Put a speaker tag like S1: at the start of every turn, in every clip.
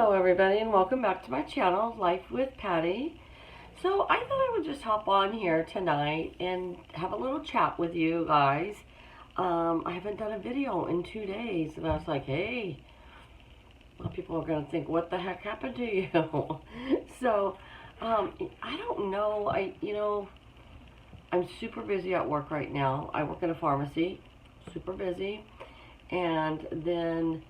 S1: Hello everybody and welcome back to my channel, Life with Patty. So I thought I would just hop on here tonight and have a little chat with you guys. I haven't done a video in 2 days and I was like, hey, a lot of people are going to think, what the heck happened to you? So, I don't know. I'm super busy at work right now. I work in a pharmacy, super busy. And then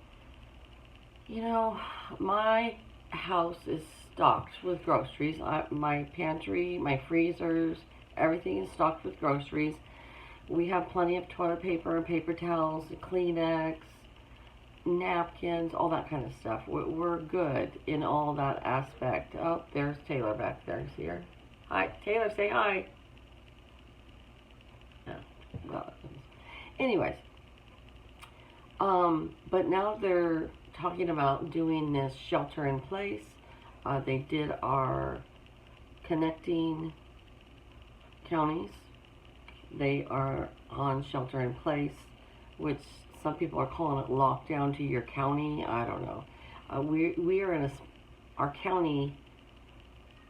S1: my house is stocked with groceries. My pantry, my freezers, everything is stocked with groceries. We have plenty of toilet paper and paper towels, Kleenex, napkins, all that kind of stuff. We're good in all that aspect. Oh, there's Taylor back there. See her? Hi, Taylor, say hi. Yeah, well, anyways, but now they're talking about doing this shelter in place. They did our connecting counties. They are on shelter in place, which some people are calling it lockdown to your county. I don't know. We are in our county,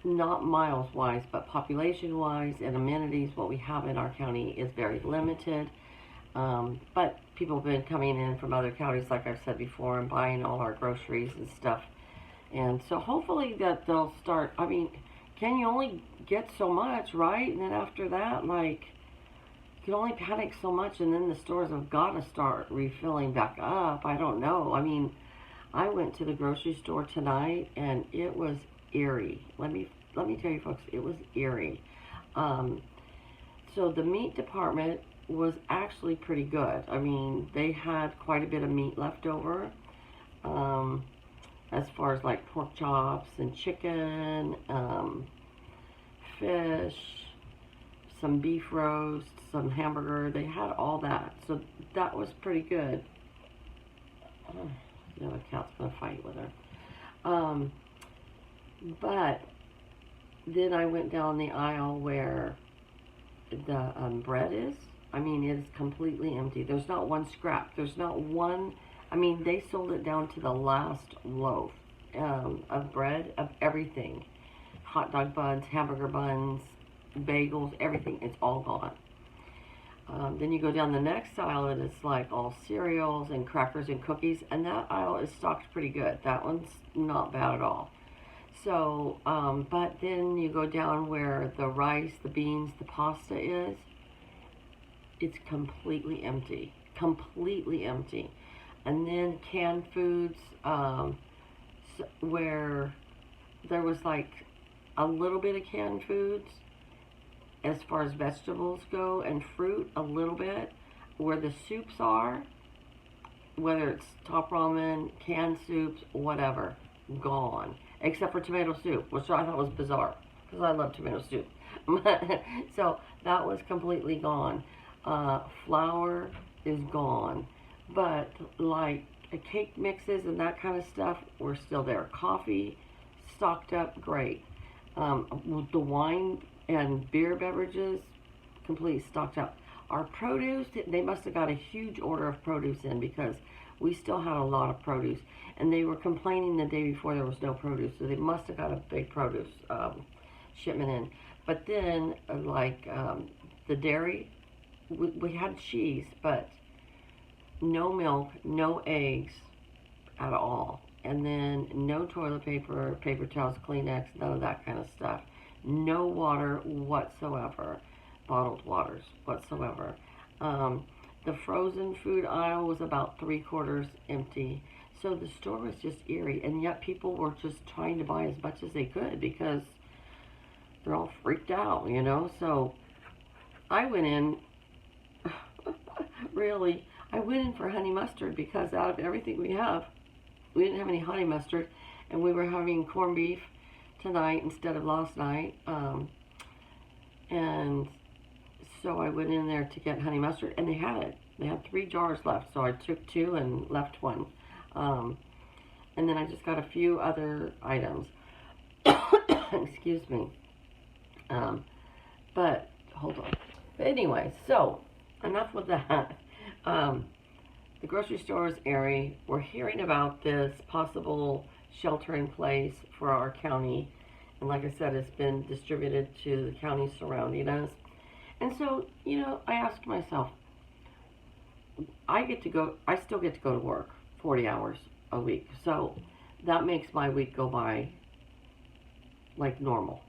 S1: not miles wise, but population wise and amenities. What we have in our county is very limited. But people have been coming in from other counties, like I've said before, and buying all our groceries and stuff. And so hopefully that they'll start, can you only get so much, right? And then after that, you can only panic so much, and then the stores have got to start refilling back up. I don't know. I went to the grocery store tonight, and it was eerie. Let me tell you, folks, it was eerie. So the meat department was actually pretty good. They had quite a bit of meat left over, as far as like pork chops and chicken, fish, some beef roast, some hamburger. They had all that, so that was pretty good. Oh, the other cat's gonna fight with her. But then I went down the aisle where the bread is. It is completely empty. There's not one scrap. There's not one. They sold it down to the last loaf of bread, of everything. Hot dog buns, hamburger buns, bagels, everything. It's all gone. Then you go down the next aisle and it's like all cereals and crackers and cookies. And that aisle is stocked pretty good. That one's not bad at all. So, but then you go down where the rice, the beans, the pasta is. It's completely empty. Completely empty. And then canned foods, where there was like a little bit of canned foods as far as vegetables go, and fruit a little bit. Where the soups are, whether it's top ramen, canned soups, whatever, gone. Except for tomato soup, which I thought was bizarre, because I love tomato soup. So that was completely gone. Flour is gone, but like cake mixes and that kind of stuff were still there. Coffee stocked up great. The wine and beer beverages completely stocked up. Our produce, they must have got a huge order of produce in, because we still had a lot of produce, and they were complaining the day before there was no produce, so they must have got a big produce shipment in. But then the dairy, we had cheese, but no milk, no eggs at all. And then no toilet paper, paper towels, Kleenex, none of that kind of stuff. No water whatsoever, bottled waters whatsoever. The frozen food aisle was about 3/4 empty. So the store was just eerie, and yet people were just trying to buy as much as they could because they're all freaked out, So I went in, really, I went in for honey mustard, because out of everything we have, we didn't have any honey mustard, and we were having corned beef tonight instead of last night. And so I went in there to get honey mustard, and they had it. They had 3 jars left, so I took 2 and left 1. And then I just got a few other items. Excuse me. But, hold on. But anyway, so, enough with that. The grocery store is airy. We're hearing about this possible shelter in place for our county. And like I said, it's been distributed to the counties surrounding us. And so, I asked myself, I still get to go to work 40 hours a week. So that makes my week go by like normal.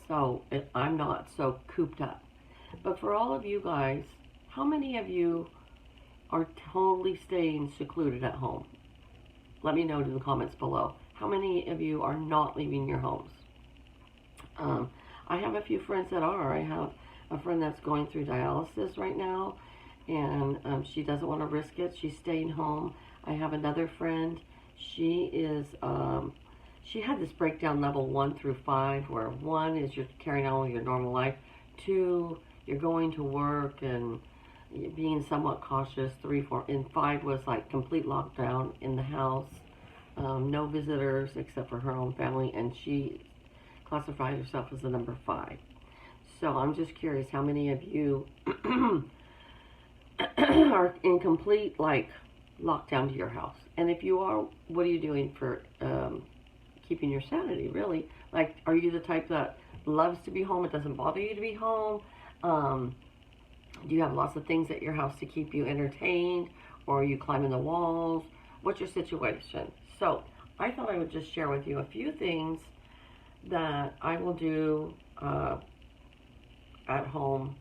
S1: So I'm not so cooped up. But for all of you guys, how many of you are totally staying secluded at home? Let me know in the comments below. How many of you are not leaving your homes? I have a few friends that are. I have a friend that's going through dialysis right now, and she doesn't want to risk it. She's staying home. I have another friend. She had this breakdown level 1 through 5, where 1 is you're carrying on your normal life, 2, you're going to work and being somewhat cautious, 3, 4, and 5 was like complete lockdown in the house, no visitors except for her own family, and she classified herself as the number 5. So I'm just curious how many of you are in complete like lockdown to your house, and if you are, what are you doing for keeping your sanity, really? Like, are you the type that loves to be home? It doesn't bother you to be home? Do you have lots of things at your house to keep you entertained? Or are you climbing the walls? What's your situation? So I thought I would just share with you a few things that I will do at home.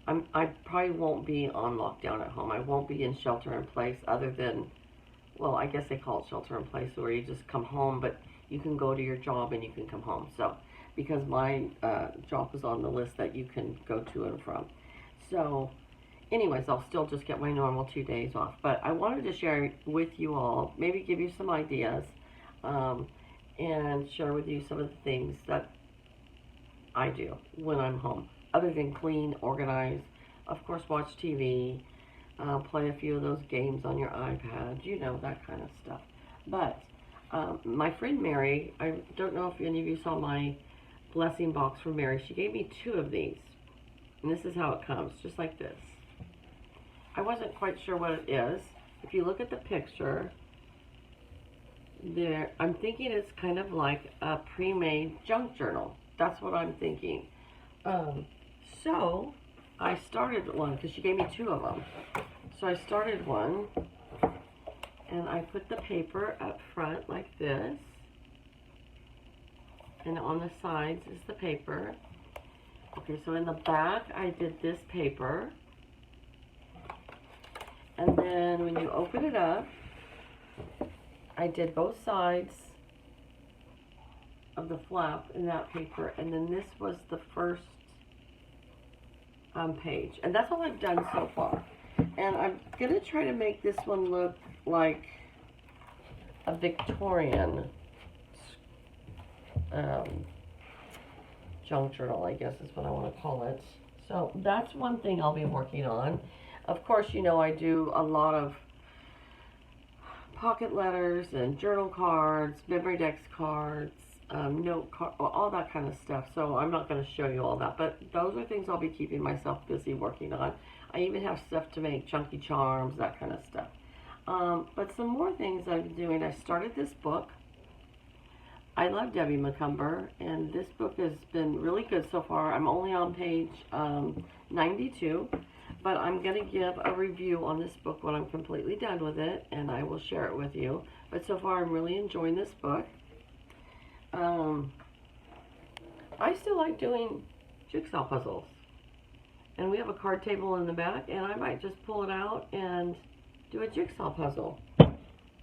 S1: I probably won't be on lockdown at home. I won't be in shelter in place, other than, well, I guess they call it shelter in place, where you just come home, but you can go to your job and you can come home. So, because my job is on the list that you can go to and from. So, anyways, I'll still just get my normal 2 days off. But I wanted to share with you all, maybe give you some ideas, and share with you some of the things that I do when I'm home. Other than clean, organize, of course, watch TV, play a few of those games on your iPad, that kind of stuff. But my friend Mary, I don't know if any of you saw my blessing box from Mary. She gave me 2 of these. And this is how it comes, just like this. I wasn't quite sure what it is. If you look at the picture, there, I'm thinking it's kind of like a pre-made junk journal. That's what I'm thinking. So I started one, because she gave me 2 of them. So I started one, and I put the paper up front like this, and on the sides is the paper. Okay, so in the back I did this paper, and then when you open it up, I did both sides of the flap in that paper, and then this was the first page, and that's all I've done so far. And I'm gonna try to make this one look like a Victorian junk journal, I guess is what I want to call it. So that's one thing I'll be working on. Of course, I do a lot of pocket letters and journal cards, memory dex cards, note card, all that kind of stuff. So I'm not going to show you all that, but those are things I'll be keeping myself busy working on. I even have stuff to make, chunky charms, that kind of stuff. But some more things I'm doing. I started this book. I love Debbie Macomber, and this book has been really good so far. I'm only on page 92, but I'm going to give a review on this book when I'm completely done with it, and I will share it with you. But so far, I'm really enjoying this book. I still like doing jigsaw puzzles. And we have a card table in the back, and I might just pull it out and do a jigsaw puzzle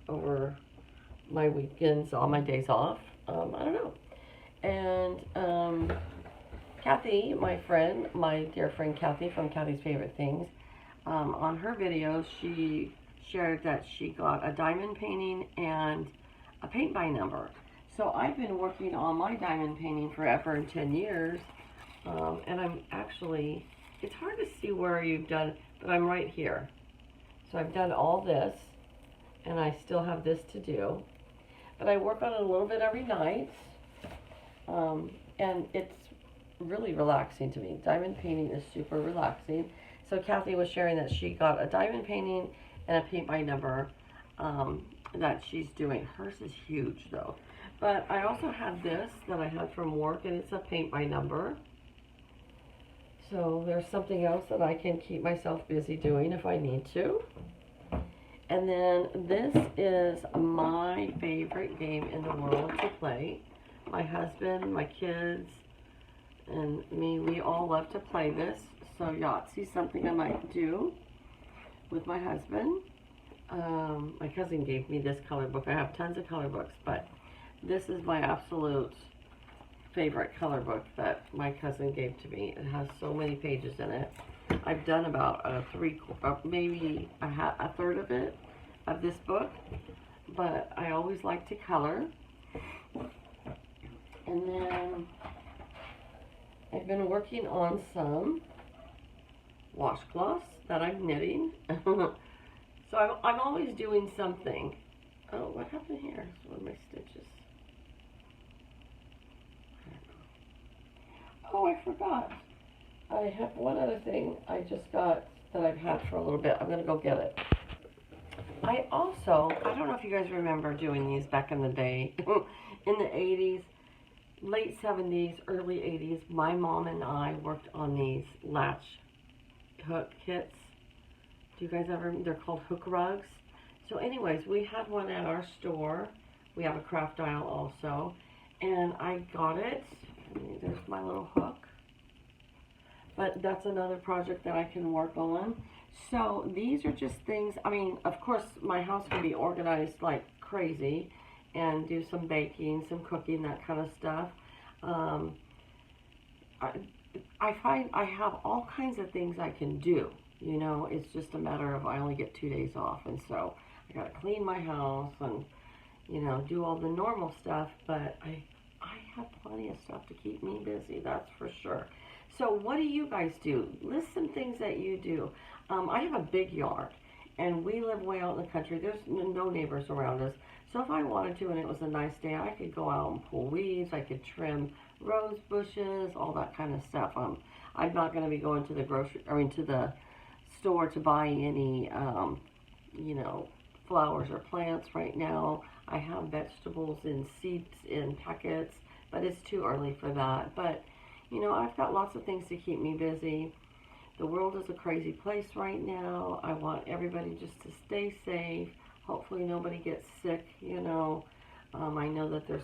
S1: over my weekends, all my days off. I don't know. And Kathy, my friend, my dear friend Kathy from Kathy's Favorite Things, on her videos, she shared that she got a diamond painting and a paint by number. So I've been working on my diamond painting forever and 10 years, and I'm actually, it's hard to see where you've done, but I'm right here. So I've done all this, and I still have this to do. But I work on it a little bit every night, and it's really relaxing to me. Diamond painting is super relaxing. So Kathy was sharing that she got a diamond painting and a paint by number that she's doing. Hers is huge though. But I also have this that I had from work, and it's a paint by number. So there's something else that I can keep myself busy doing if I need to. And then this is my favorite game in the world to play. My husband, my kids, and me, we all love to play this. So Yahtzee's something I might do with my husband. My cousin gave me this color book. I have tons of color books, but this is my absolute favorite color book that my cousin gave to me. It has so many pages in it. I've done about maybe a third of it, of this book, but I always like to color. And then I've been working on some washcloths that I'm knitting. So I'm always doing something. Oh, what happened here? It's one of my stitches. Oh, I forgot. I have one other thing I just got that I've had for a little bit. I'm going to go get it. I don't know if you guys remember doing these back in the day. In the 80s, late 70s, early 80s, my mom and I worked on these latch hook kits. Do you guys ever, they're called hook rugs. So anyways, we had one at our store. We have a craft aisle also. And I got it. There's my little hook. But that's another project that I can work on. So these are just things, I mean, of course, my house can be organized like crazy and do some baking, some cooking, that kind of stuff. I find I have all kinds of things I can do. You know, it's just a matter of I only get 2 days off. And so I got to clean my house and, you know, do all the normal stuff. But I have plenty of stuff to keep me busy, that's for sure. So what do you guys do? List some things that you do. I have a big yard, and we live way out in the country. There's no neighbors around us. So if I wanted to and it was a nice day, I could go out and pull weeds. I could trim rose bushes, all that kind of stuff. I'm not going to be going to the store to buy any, you know, flowers or plants right now. I have vegetables in seeds in packets, but it's too early for that. But you know, I've got lots of things to keep me busy. The world is a crazy place right now. I want everybody just to stay safe. Hopefully nobody gets sick, you know. I know that there's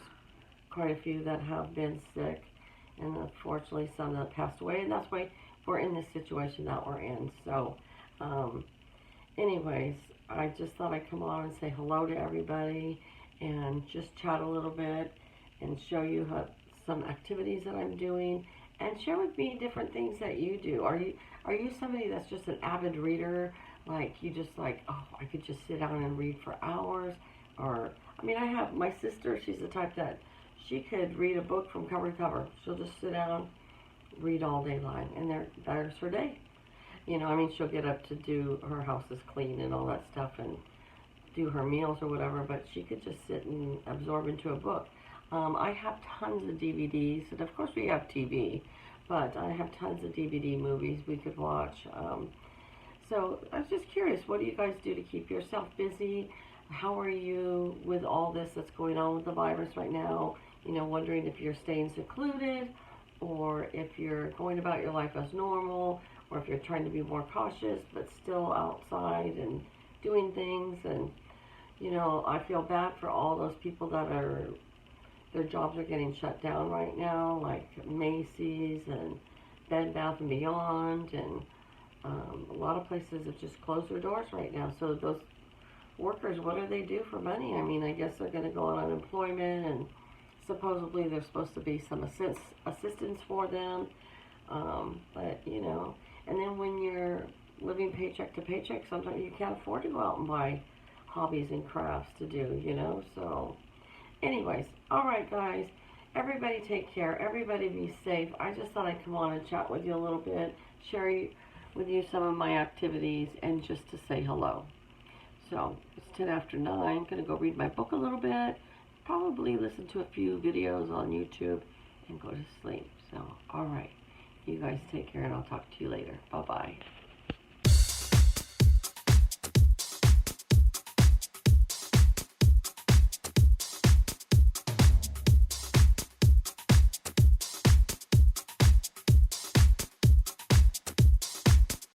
S1: quite a few that have been sick, and unfortunately some that passed away, and that's why we're in this situation that we're in. So, anyways, I just thought I'd come on and say hello to everybody and just chat a little bit and show you some activities that I'm doing, and share with me different things that you do. Are you somebody that's just an avid reader? Like, you just like, oh, I could just sit down and read for hours? Or, I mean, I have my sister, she's the type that she could read a book from cover to cover. She'll just sit down, read all day long, and there's her day. You know, I mean, she'll get up to do, her house is clean and all that stuff, and do her meals or whatever, but she could just sit and absorb into a book. I have tons of DVDs, and of course we have TV, but I have tons of DVD movies we could watch. So I was just curious, what do you guys do to keep yourself busy? How are you with all this that's going on with the virus right now? You know, wondering if you're staying secluded, or if you're going about your life as normal, or if you're trying to be more cautious, but still outside and doing things. And, you know, I feel bad for all those people that their jobs are getting shut down right now, like Macy's and Bed Bath & Beyond, and a lot of places have just closed their doors right now. So those workers, what do they do for money? I mean, I guess they're going to go on unemployment, and supposedly there's supposed to be some assistance for them. But, you know, and then when you're living paycheck to paycheck, sometimes you can't afford to go out and buy hobbies and crafts to do, you know. So anyways, all right, guys, everybody take care. Everybody be safe. I just thought I'd come on and chat with you a little bit, share with you some of my activities, and just to say hello. So it's 10 after 9. Going to go read my book a little bit, probably listen to a few videos on YouTube, and go to sleep. So, all right. You guys take care, and I'll talk to you later. Bye-bye.